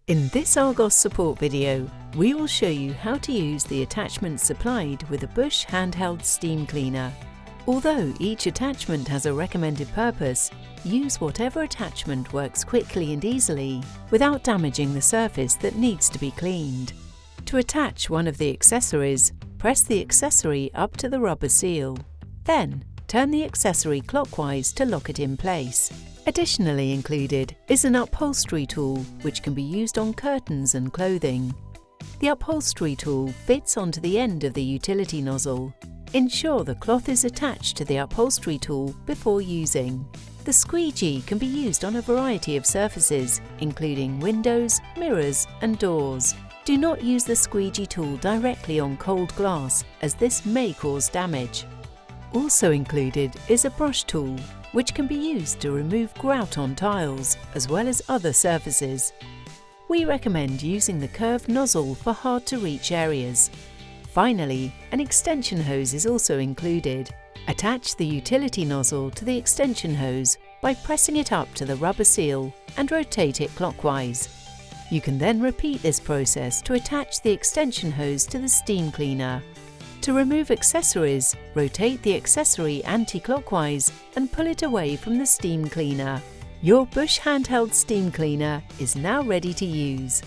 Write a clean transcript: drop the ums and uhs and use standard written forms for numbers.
In this Argos Support video, we will show you how to use the attachment supplied with a Bush handheld steam cleaner. Although each attachment has a recommended purpose, use whatever attachment works quickly and easily without damaging the surface that needs to be cleaned. To attach one of the accessories, press the accessory up to the rubber seal. Then, turn the accessory clockwise to lock it in place. Additionally included is an upholstery tool which can be used on curtains and clothing. The upholstery tool fits onto the end of the utility nozzle. Ensure the cloth is attached to the upholstery tool before using. The squeegee can be used on a variety of surfaces, including windows, mirrors and doors. Do not use the squeegee tool directly on cold glass, as this may cause damage. Also included is a brush tool, which can be used to remove grout on tiles, as well as other surfaces. We recommend using the curved nozzle for hard-to-reach areas. Finally, an extension hose is also included. Attach the utility nozzle to the extension hose by pressing it up to the rubber seal and rotate it clockwise. You can then repeat this process to attach the extension hose to the steam cleaner. To remove accessories, rotate the accessory anti-clockwise and pull it away from the steam cleaner. Your Bush handheld steam cleaner is now ready to use.